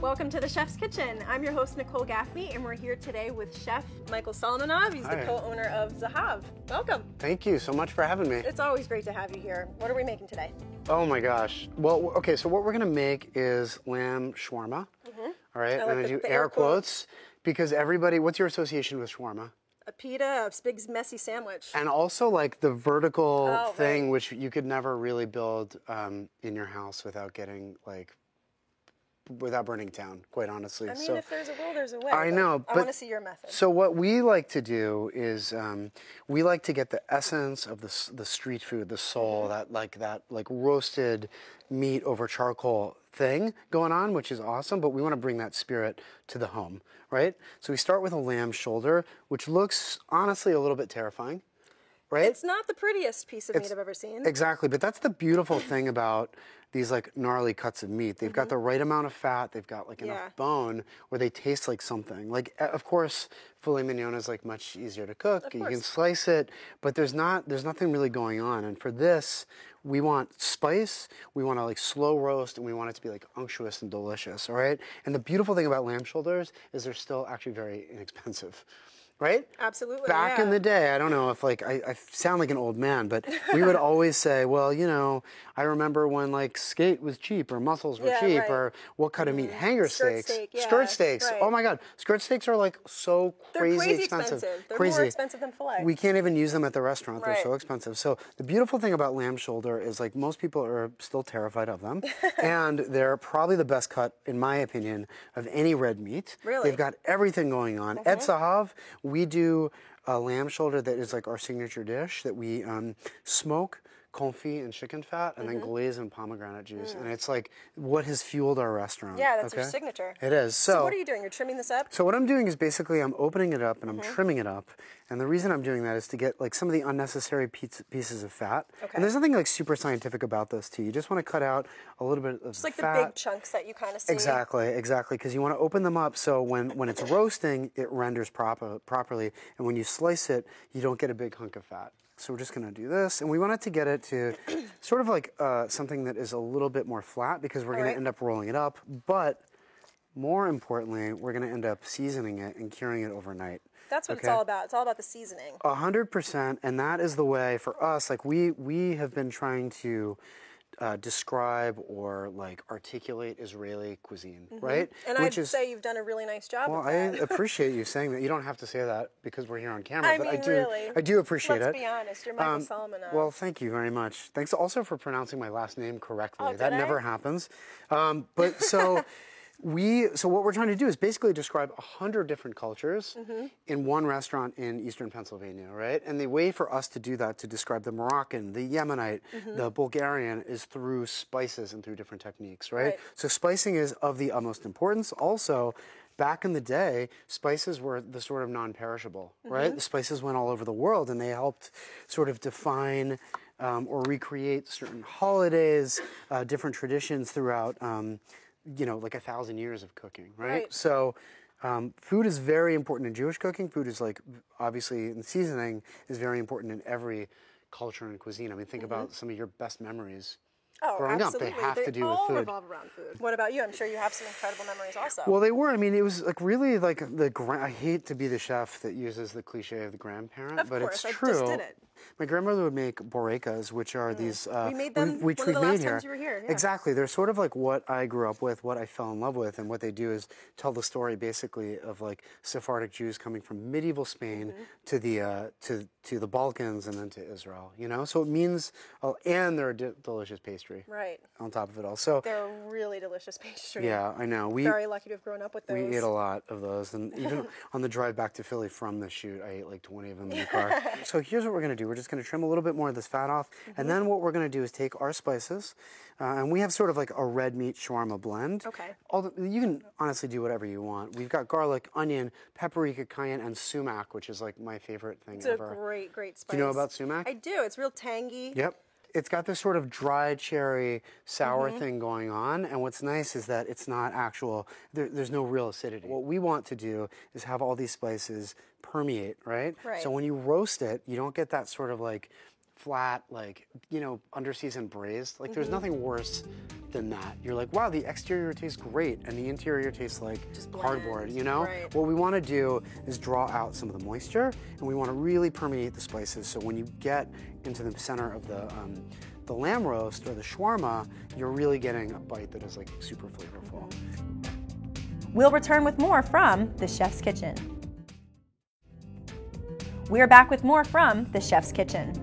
Welcome to the Chef's Kitchen. I'm your host, Nicole Gaffney, and we're here today with Chef Michael Solomonov. He's the co-owner of Zahav. Welcome. Thank you so much for having me. It's always great to have you here. What are we making today? Oh my gosh. Well, okay, so what we're gonna make is lamb shawarma. All right, I'm gonna do air quotes because everybody, what's your association with shawarma? A pita, a big messy sandwich. And also like the vertical thing, right. which you could never really build in your house without getting like, without burning down, quite honestly. I mean, if there's a will, there's a way. I know, I want to see your method. So what we like to do is we like to get the essence of the street food, the soul, that roasted meat over charcoal thing going on, which is awesome, but we want to bring that spirit to the home, right? So we start with a lamb shoulder, which looks honestly a little bit terrifying, right? It's not the prettiest piece of meat I've ever seen. Exactly, but that's the beautiful thing about these like gnarly cuts of meat. They've got the right amount of fat, they've got like enough bone where they taste like something. Like, of course, filet mignon is like much easier to cook. You can slice it, but there's nothing really going on. And for this, we want spice, we want to like slow roast, and we want it to be like unctuous and delicious, all right? And the beautiful thing about lamb shoulders is they're still actually very inexpensive. Right? Absolutely. Back in the day, I don't know if like I sound like an old man, but we would always say, well, you know, I remember when like skate was cheap or mussels were cheap or what cut of meat? Hanger steaks. Skirt steaks. Right. Oh my God. Skirt steaks are like so crazy expensive. They're more expensive than filet. We can't even use them at the restaurant. They're so expensive. So the beautiful thing about lamb shoulder is like most people are still terrified of them. And they're probably the best cut, in my opinion, of any red meat. Really? They've got everything going on. At Zahav, we do a lamb shoulder that is like our signature dish that we smoke, confit in chicken fat, and then glaze in pomegranate juice. And it's like what has fueled our restaurant. Yeah, that's your signature. It is. So what are you doing? You're trimming this up? So what I'm doing is basically I'm opening it up and I'm trimming it up. And the reason I'm doing that is to get like some of the unnecessary pieces of fat. And there's nothing like super scientific about this too. You just want to cut out a little bit of just like fat. the big chunks that you kind of see. Exactly, because you want to open them up so when it's roasting, it renders properly. And when you slice it, you don't get a big hunk of fat. So we're just going to do this. And we wanted to get it to sort of like something that is a little bit more flat because we're going to end up rolling it up. But more importantly, we're going to end up seasoning it and curing it overnight. That's what it's all about. It's all about the seasoning. 100%. And that is the way for us. Like we have been trying to describe or like articulate Israeli cuisine, right? And I'd say you've done a really nice job of that. I appreciate you saying that. You don't have to say that because we're here on camera, I but mean, I do appreciate it. Let's be honest, you're Michael Solomonov. Well, thank you very much. Thanks also for pronouncing my last name correctly. Oh, that never happens. But so so what we're trying to do is basically describe 100 different cultures in one restaurant in Eastern Pennsylvania, right? And the way for us to do that, to describe the Moroccan, the Yemenite, the Bulgarian, is through spices and through different techniques, right? So spicing is of the utmost importance. Also, back in the day, spices were the sort of non-perishable, right? The spices went all over the world and they helped sort of define or recreate certain holidays, different traditions throughout you know, like 1,000 years of cooking, right? So food is very important in Jewish cooking. Food is like, obviously, in seasoning is very important in every culture and cuisine. I mean, think about some of your best memories growing up. They have to do with food. All revolve around food. What about you? I'm sure you have some incredible memories also. Well, they were. I mean, it was like really like I hate to be the chef that uses the cliche of the grandparent, but it's true. I just did it. My grandmother would make borekas, which are these... we made them which one of the we last made here. times you were here. Yeah. Exactly. They're sort of like what I grew up with, what I fell in love with, and what they do is tell the story basically of like Sephardic Jews coming from medieval Spain to the Balkans and then to Israel, you know? So it means... and they're a delicious pastry. Right. On top of it all. So they're a really delicious pastry. Yeah, I know. Very lucky to have grown up with those. We ate a lot of those, and even on the drive back to Philly from the shoot, I ate like 20 of them in the car. So here's what we're going to do. We're just going to trim a little bit more of this fat off, and then what we're going to do is take our spices, and we have sort of like a red meat shawarma blend. Okay. You can honestly do whatever you want. We've got garlic, onion, paprika, cayenne, and sumac, which is like my favorite thing ever. It's a great spice. Do you know about sumac? I do. It's real tangy. Yep. It's got this sort of dry cherry sour thing going on, and what's nice is that it's not actual, there's no real acidity. What we want to do is have all these spices permeate, right? So when you roast it, you don't get that sort of like flat, like, you know, under-seasoned braised. Like, there's nothing worse than that. You're like, wow, the exterior tastes great and the interior tastes like Just bland, cardboard, you know? right. What we want to do is draw out some of the moisture, and we want to really permeate the spices, so when you get into the center of the lamb roast or the shawarma, you're really getting a bite that is like super flavorful. We'll return with more from The Chef's Kitchen. We're back with more from The Chef's Kitchen.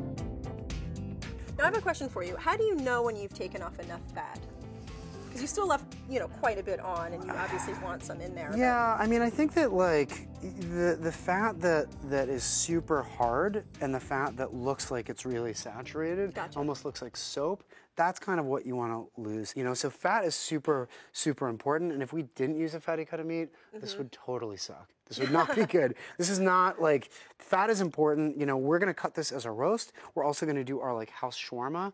Now I have a question for you. How do you know when you've taken off enough fat? Because you still left, quite a bit on, and you obviously want some in there. Yeah, I mean, I think that like the fat that is super hard and the fat that looks like it's really saturated, Gotcha. almost looks like soap, that's kind of what you want to lose. So fat is super, super important, and if we didn't use a fatty cut of meat, this would totally suck. This would not be good. This is not like, fat is important. We're gonna cut this as a roast. We're also gonna do our like house shawarma.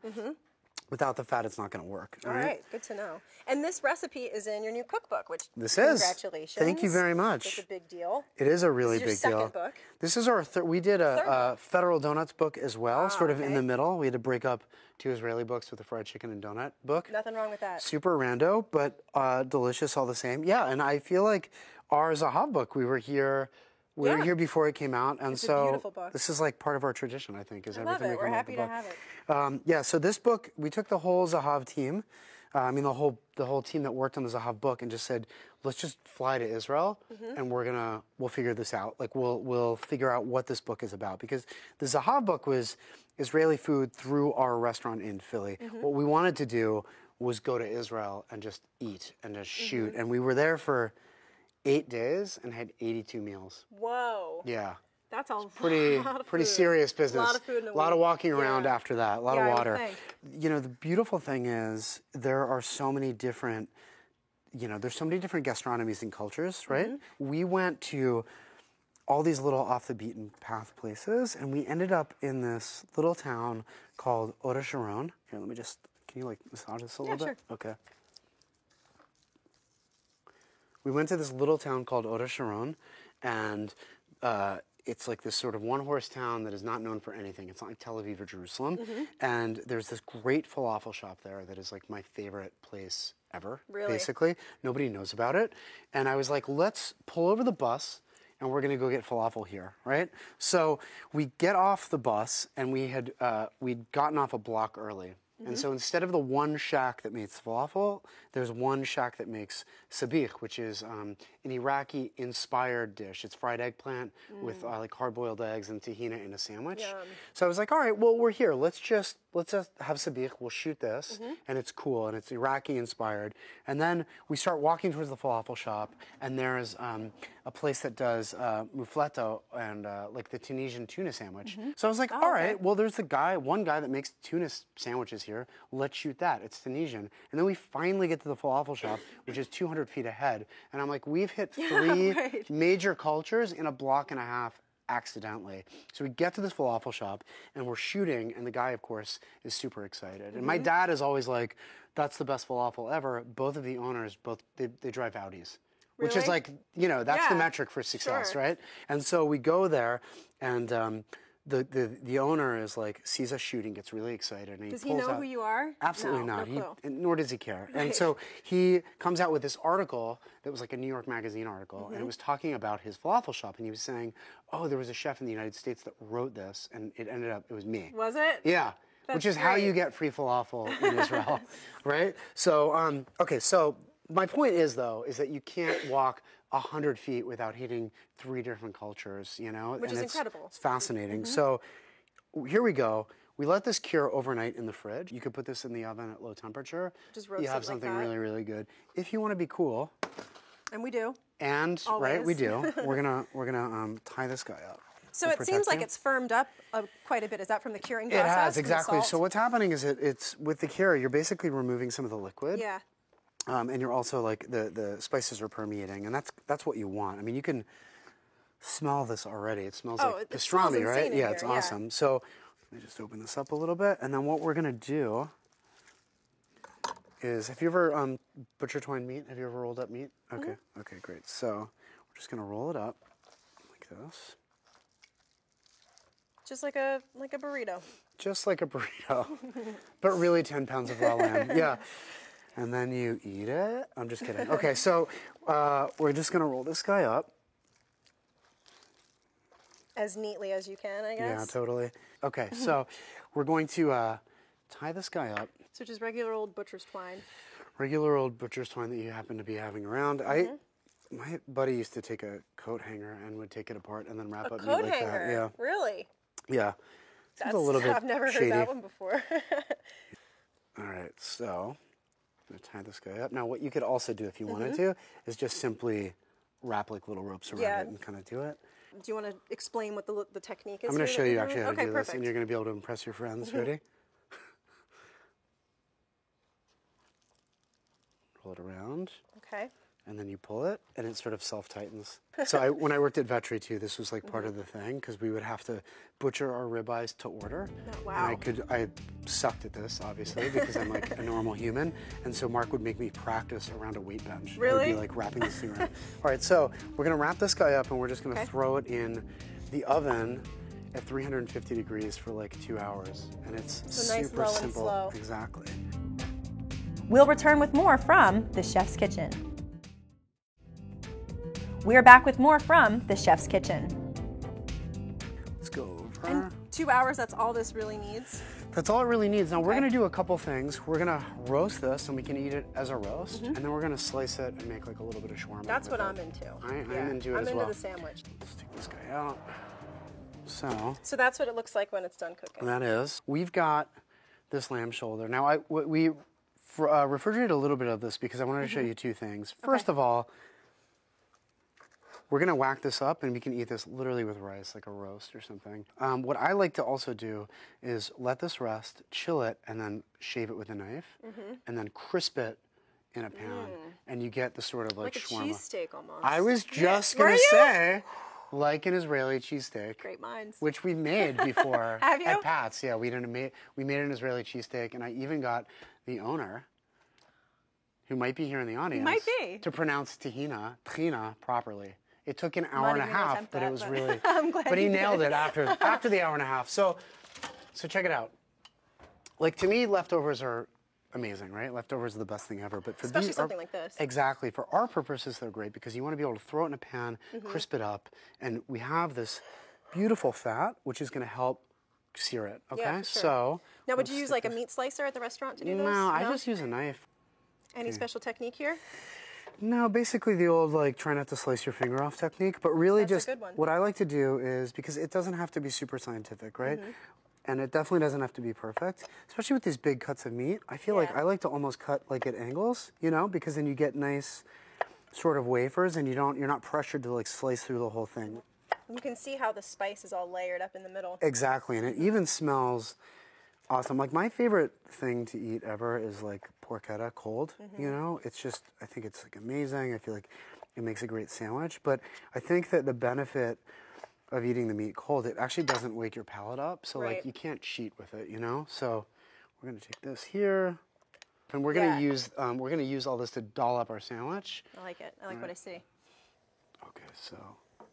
Without the fat, it's not going to work. All right, good to know. And this recipe is in your new cookbook, which this is. Congratulations. Thank you very much. It's a big deal. It is a really This is big your deal. second book. This is our third. We did a Federal Donuts book as well, sort of in okay. the middle. We had to break up 2 Israeli books with a fried chicken and donut book. Nothing wrong with that. Super rando, but delicious all the same. Yeah, and I feel like our Zahav book, we were here before it came out, and It's a so beautiful book. this is like part of our tradition, I think, is I love everything it. we We're come up happy with to the have it. book. Yeah, so this book, we took the whole Zahav team, the whole team that worked on the Zahav book, and just said, let's just fly to Israel, and we'll figure this out. Like we'll figure out what this book is about, because the Zahav book was Israeli food through our restaurant in Philly. What we wanted to do was go to Israel and just eat and just shoot, and we were there for 8 days and had 82 meals. Whoa. Yeah. That's a Pretty lot of pretty food. serious business. A lot of food in a lot of week. walking around Yeah. after that. A lot Yeah, I of would water. think. The beautiful thing is there are so many different, there's so many different gastronomies and cultures, right? We went to all these little off the beaten path places, and we ended up in this little town called Oda Sharon. Here, can you like massage this a little bit? Sure. Okay. We went to this little town called Oda Sharon, and it's like this sort of one-horse town that is not known for anything. It's not like Tel Aviv or Jerusalem. And there's this great falafel shop there that is like my favorite place ever, Really? basically. Nobody knows about it. And I was like, let's pull over the bus, and we're going to go get falafel here, right? So we get off the bus, and we'd gotten off a block early. And so instead of the one shack that makes falafel, there's one shack that makes sabich, which is an Iraqi-inspired dish. It's fried eggplant with like hard-boiled eggs and tahina in a sandwich. Yum. So I was like, all right, well, we're here. Let's just have sabich. We'll shoot this, and it's cool, and it's Iraqi-inspired. And then we start walking towards the falafel shop, and there's a place that does mufleto and like the Tunisian tuna sandwich. So I was like, all right, well, there's one guy that makes tuna sandwiches here. Let's shoot that. It's Tunisian. And then we finally get to the falafel shop, which is 200 feet ahead. And I'm like, we've hit 3 right. major cultures in a block and a half accidentally. So we get to this falafel shop, and we're shooting, and the guy, of course, is super excited. And my dad is always like, that's the best falafel ever. Both of the owners, they drive Audis. Which is Really? like, that's the Yeah, metric for success, sure. right? And so we go there, and the owner is like, sees us shooting, gets really excited, and Does he he pulls know out, who you are? Absolutely No, not. no clue. Nor does he care. And Right. so he comes out with this article that was like a New York Magazine article, and it was talking about his falafel shop, and he was saying, oh, there was a chef in the United States that wrote this, and it was me. Was it? Yeah. Which is how you great. get free falafel in Israel, right? So, okay, so my point is that you can't walk 100 feet without hitting 3 different cultures, Which and is incredible. It's fascinating. So here we go. We let this cure overnight in the fridge. You could put this in the oven at low temperature. Just roast you it have like something that. really, really good. If you want to be cool, And we do. and right, we Always. do. We're gonna tie this guy up. So to it seems protect like you. it's firmed up quite a bit. Is that from the curing It process? has from the exactly. salt? So what's happening is it's with the cure, you're basically removing some of the liquid. Yeah. And you're also like the spices are permeating, and that's what you want. I mean, you can smell this already. It smells like it smells pastrami, right? insane in Yeah, here, it's yeah. awesome. So let me just open this up a little bit, and then what we're gonna do is, have you ever butcher twine meat? Have you ever rolled up meat? Okay, okay, great. So we're just gonna roll it up like this, Just like a burrito. just like a burrito, but really 10 pounds of raw lamb. Yeah. and then you eat it. I'm just kidding. Okay, so we're just gonna roll this guy up. As neatly as you can, I guess. Yeah, totally. Okay, so we're going to tie this guy up. So just regular old butcher's twine. Regular old butcher's twine that you happen to be having around. My buddy used to take a coat hanger and would take it apart and then wrap up meat Coat like hanger? that. Yeah. Really? Yeah. Seems a little bit I've never shady. heard that one before. All right, so I'm gonna tie this guy up. Now, what you could also do if you wanted to is just simply wrap like little ropes around Yeah. it and kind of do it. Do you want to explain what the technique is? I'm going to here show that you we're actually doing? how to Okay, do perfect. this, and you're going to be able to impress your friends. Ready? Roll it around, Okay. and then you pull it, and it sort of self-tightens. So when I worked at Vetri too, this was like part of the thing, because we would have to butcher our ribeyes to order. Oh, wow. And I sucked at this, obviously, because I'm like a normal human, and so Mark would make me practice around a weight bench. I would Really? be like wrapping this thing around. All right, so we're going to wrap this guy up, and we're just going to Okay. throw it in the oven at 350 degrees for like 2 hours, and it's So nice, super low and simple. slow. Exactly. We'll return with more from The Chef's Kitchen. We're back with more from The Chef's Kitchen. Let's go over. And 2 hours, that's all this really needs? That's all it really needs. Now we're Okay. going to do a couple things. We're going to roast this, and we can eat it as a roast, Mm-hmm. and then we're going to slice it and make like a little bit of shawarma. That's with what it. I'm into. I'm into it I'm as into well. the sandwich. Let's take this guy out. So So that's what it looks like when it's done cooking. that is. We've got this lamb shoulder. Now we refrigerated a little bit of this because I wanted to show you two things. First of all, we're gonna whack this up and we can eat this literally with rice, like a roast or something. What I like to also do is let this rest, chill it, and then shave it with a knife, and then crisp it in a pan, and you get the sort of like Like a shawarma. cheesesteak almost. I was just Were gonna you? say, like an Israeli cheesesteak. Great minds. Which we made before Have you? at Pat's. Yeah, we made an Israeli cheesesteak, and I even got the owner, who might be here in the audience, might be. to pronounce tahina properly. It took an hour not and a even gonna half, attempt but that, it was but really. I'm glad but he you nailed did. it after the hour and a half. So check it out. Like to me, leftovers are amazing, right? Leftovers are the best thing ever. But for Especially these, something like this. Exactly. For our purposes, they're great because you want to be able to throw it in a pan, crisp it up, and we have this beautiful fat, which is going to help sear it. Okay. Yeah, for sure. So Now, would let's you use stick like a this- meat slicer at the restaurant to do No, this? I just use a knife. Any special technique here? No, basically the old like try not to slice your finger off technique, but really That's a just good one. what I like to do is because it doesn't have to be super scientific, right? And it definitely doesn't have to be perfect, especially with these big cuts of meat. I feel like Yeah. I like to almost cut like at angles, you know, because then you get nice sort of wafers and you're not pressured to like slice through the whole thing. You can see how the spice is all layered up in the middle. Exactly, and it even smells awesome. Like my favorite thing to eat ever is like porchetta cold. You know, it's just I think it's like amazing. I feel like it makes a great sandwich. But I think that the benefit of eating the meat cold, it actually doesn't wake your palate up. So Right. like you can't cheat with it. You know. So we're gonna take this here, and we're Yeah. gonna use all this to doll up our sandwich. I like it. I like what I see. Okay, so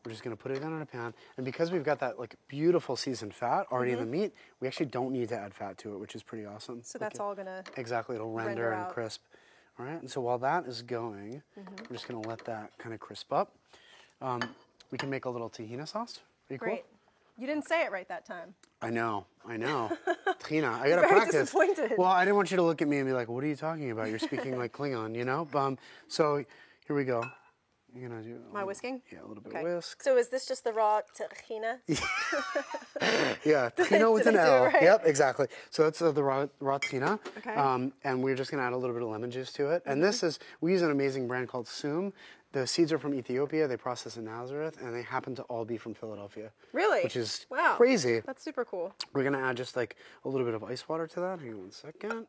we're just gonna put it in a pan, and because we've got that like beautiful seasoned fat already in the meat, we actually don't need to add fat to it, which is pretty awesome. So Like that's it- all gonna. Exactly, it'll render render and out. crisp. All right, and so while that is going, we're just gonna let that kind of crisp up. We can make a little tahina sauce. Are you cool? Great. You didn't say it right that time. I know. Tahina, I gotta Very practice. disappointed. Well, I didn't want you to look at me and be like, "What are you talking about? You're speaking like Klingon," you know. So here we go. You're gonna do. Am I whisking? Yeah, a little bit Okay. of whisk. So is this just the raw tahina? Yeah, tahina with Did an I do it L. right? Yep, exactly. So that's the raw tahina. Okay. And we're just going to add a little bit of lemon juice to it. And this is, we use an amazing brand called Soom. The seeds are from Ethiopia. They process in Nazareth, and they happen to all be from Philadelphia. Really? Which is Wow. crazy. That's super cool. We're going to add just like a little bit of ice water to that. Hang on one second.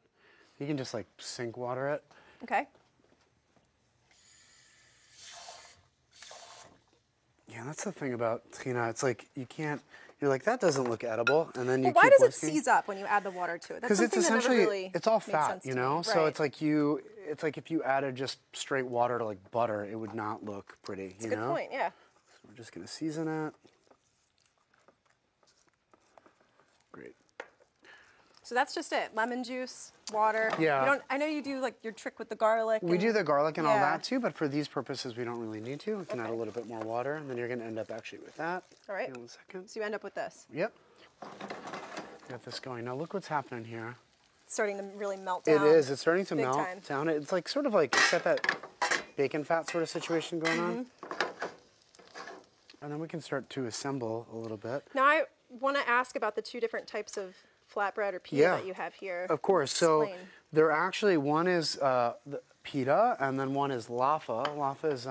You can just like sink water it. Okay. Yeah, that's the thing about tahina. It's like you can't, you're like, that doesn't look edible. And then you Well, why keep does whisking. it seize up when you add the water to it? That's Because it's something that never essentially really it's all made fat, sense you to me. know. So Right. it's like if you added just straight water to like butter, it would not look pretty. It's a good point. Yeah. So we're just gonna season it. Great. So that's just it. Lemon juice, water. Yeah. You don't, I know you do like your trick with the garlic. We do the garlic and all Yeah. that too, but for these purposes, we don't really need to. We can add a little bit more water, and then you're going to end up actually with that. All right. Hang on 1 second. So you end up with this. Yep. Got this going. Now look what's happening here. It's starting to really melt down. It is. It's starting to Big melt time. down. It's like sort of like it's got that bacon fat sort of situation going on. And then we can start to assemble a little bit. Now I want to ask about the two different types of flatbread or pita Yeah. that you have here. Of course. So Explain. they're actually, one is the pita, and then one is laffa. Laffa is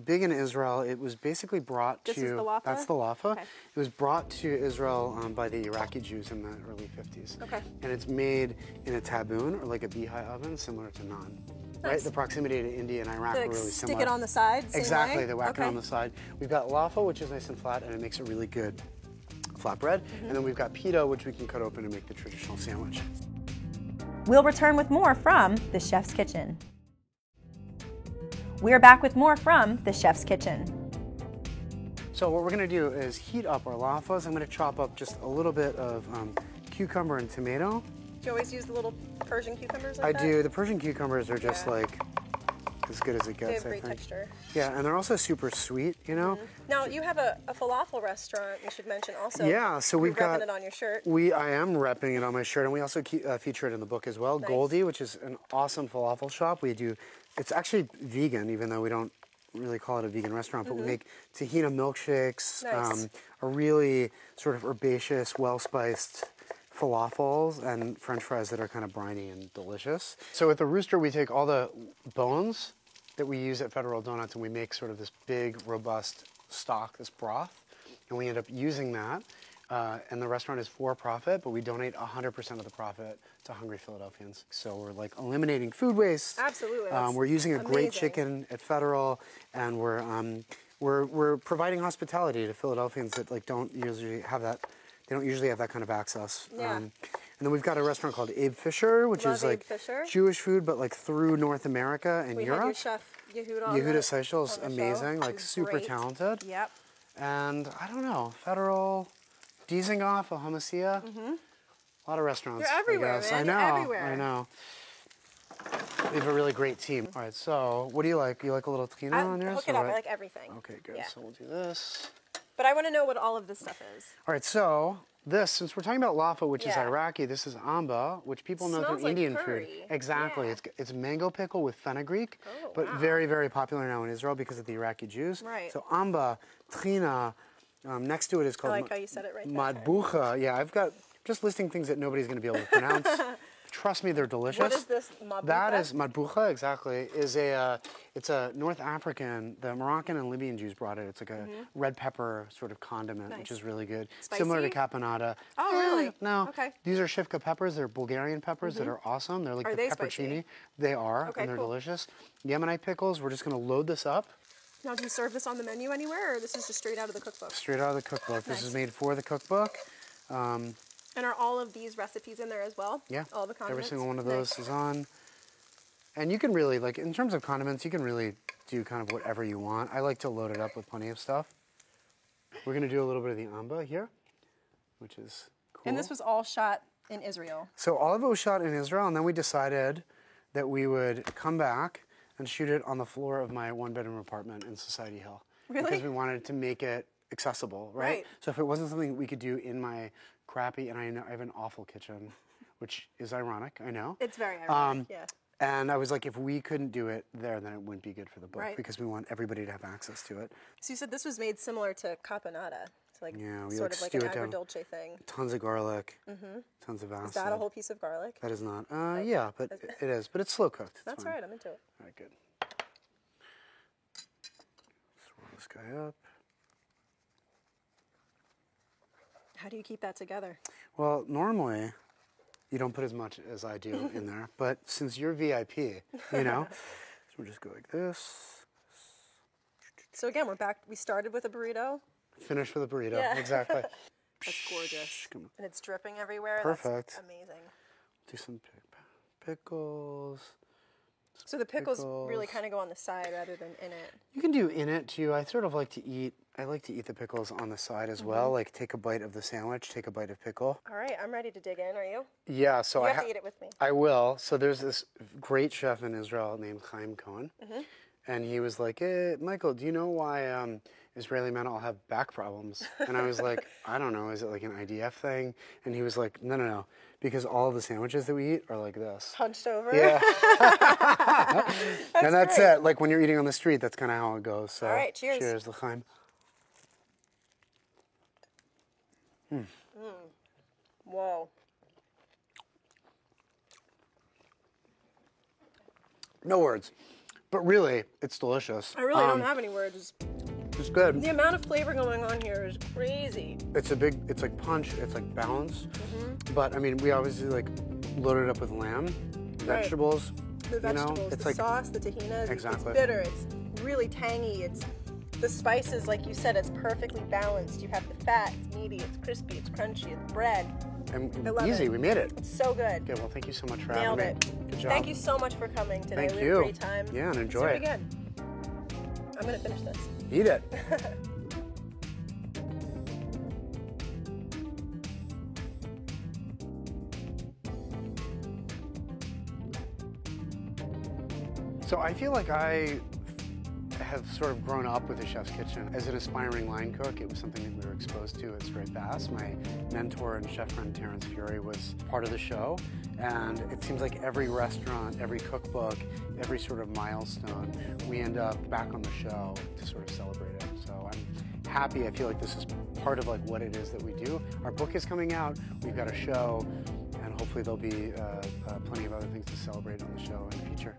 big in Israel. It was basically brought This to. is the laffa? That's the laffa. Okay. It was brought to Israel by the Iraqi Jews in the early 50s. Okay. And it's made in a taboon or like a beehive oven, similar to naan. Right. Nice. The proximity to India and Iraq They, are like, really stick similar. it on the side. Same Exactly. way? They whack Okay. it on the side. We've got laffa, which is nice and flat, and it makes a really good flatbread. And then we've got pita, which we can cut open and make the traditional sandwich. We'll return with more from The Chef's Kitchen. We're back with more from The Chef's Kitchen. So what we're going to do is heat up our laffas. I'm going to chop up just a little bit of cucumber and tomato. Do you always use the little Persian cucumbers like I that? do. The Persian cucumbers are just Yeah. like as good as it They gets, have I great think. texture. Yeah, and they're also super sweet, you know? Now you have a falafel restaurant. We should mention also. Yeah, so You're we've got repping it on your shirt. I am repping it on my shirt, and we also feature it in the book as well. Nice. Goldie, which is an awesome falafel shop. It's actually vegan, even though we don't really call it a vegan restaurant, but we make tahina milkshakes, Nice. a really sort of herbaceous, well-spiced falafels, and French fries that are kind of briny and delicious. So with the rooster, we take all the bones that we use at Federal Donuts, and we make sort of this big, robust stock, this broth, and we end up using that. And the restaurant is for profit, but we donate 100% of the profit to Hungry Philadelphians. So we're like eliminating food waste. Absolutely, that's We're using a great amazing. chicken at Federal, and we're providing hospitality to Philadelphians that like don't usually have that. They don't usually have that kind of access. Yeah. And then we've got a restaurant called Abe Fisher, which Love is Abe like Fisher. Jewish food, but like through North America and We Europe. had your chef Yehuda on Yehuda the- Seichel is on the show. amazing, like He's super great. talented. Yep. And I don't know, Federal, Dizengoff, a hummusia. A lot of restaurants. You're everywhere, I guess. man. I know. You're everywhere. I know. We have a really great team. All right, so what do you like? You like a little tahina on yours? Hook it or up. what? I like everything. Okay, good. Yeah. So we'll do this. But I want to know what all of this stuff is. All right, so this, since we're talking about laffa, which is Yeah. Iraqi, this is amba, which people know Smells through like Indian curry. food. Exactly. Yeah. It's mango pickle with fenugreek, Oh, but wow. very, very popular now in Israel because of the Iraqi Jews. Right. So amba, tahina, next to it is called like how you said it right there. madbucha. Yeah, I've got just listing things that nobody's going to be able to pronounce. Trust me, they're delicious. What is this? Madbucha? That is madbucha, exactly. It's a North African. The Moroccan and Libyan Jews brought it. It's like a red pepper sort of condiment, which Nice. is really good. Spicy? Similar to caponata. Oh, really? No. Okay. These are shivka peppers. They're Bulgarian peppers that are awesome. They're like Are the they peppercini. spicy? They are, Okay, and they're cool. delicious. Yemenite pickles. We're just going to load this up Now, do you serve this on the menu anywhere, or this is just straight out of the cookbook? straight out of the cookbook. This Nice. is made for the cookbook. And are all of these recipes in there as well? Yeah. All the condiments? Every single one of Nice. those is on. And you can really, like, in terms of condiments, you can really do kind of whatever you want. I like to load it up with plenty of stuff. We're going to do a little bit of the amba here, which is cool. And this was all shot in Israel. So all of it was shot in Israel, and then we decided that we would come back and shoot it on the floor of my one-bedroom apartment in Society Hill. Really? Because we wanted to make it accessible, right? Right. So if it wasn't something we could do in my crappy, and I know I have an awful kitchen, which is ironic, I know. It's very ironic, yeah. And I was like, if we couldn't do it there, then it wouldn't be good for the book Right. because we want everybody to have access to it. So you said this was made similar to caponata. It's like Yeah, we sort like of like stew an it down. agrodolce thing. Tons of garlic, tons of acid. Is that a whole piece of garlic? That is not. Yeah, but it is. But it's slow cooked. It's That's fine. all right, I'm into it. All right, good. Swirl this guy up. How do you keep that together? Well, normally you don't put as much as I do in there, but since you're VIP, you know, so we'll just go like this. So again, we're back. We started with a burrito. Finish with a burrito. Yeah. Exactly. That's gorgeous. Come on. And it's dripping everywhere. Perfect. That's amazing. Do some pickles. So the pickles really kind of go on the side rather than in it. You can do in it too. I sort of like to eat. I like to eat the pickles on the side as well. Like take a bite of the sandwich, take a bite of pickle. All right, I'm ready to dig in. Are you? Yeah. So You I have to eat it with me. I will. So there's this great chef in Israel named Chaim Cohen, and he was like, Michael, do you know why Israeli men all have back problems? And I was like, I don't know. Is it like an IDF thing? And he was like, no. Because all of the sandwiches that we eat are like this. Hunched over? Yeah. And that's great. it. Like when you're eating on the street, that's kind of how it goes. So All right, cheers. Cheers, l'chaim. Whoa. No words. But really, it's delicious. I really don't have any words. It's good. The amount of flavor going on here is crazy. It's like punch, it's like balance. But I mean, we obviously like loaded up with lamb, vegetables. The vegetables, You know, it's the like, sauce, the tahina, Exactly. it's bitter, it's really tangy, it's the spices, like you said, it's perfectly balanced. You have the fat, it's meaty, it's crispy, it's crunchy, it's bread. and I love easy, it. we made it. It's so good. Okay, well, thank you so much for Nailed having it. me. Good job. Thank you so much for coming today. Thank We had you. a great time. Yeah, and enjoy Let's it. do it again. I'm going to finish this. Eat it. So I feel like I have sort of grown up with the Chef's Kitchen. As an aspiring line cook, it was something that we were exposed to at Straight Bass. My mentor and chef friend Terrence Fury was part of the show, and it seems like every restaurant, every cookbook, every sort of milestone, we end up back on the show to sort of celebrate it. So I'm happy. I feel like this is part of like what it is that we do. Our book is coming out. We've got a show, and hopefully there'll be plenty of other things to celebrate on the show in the future.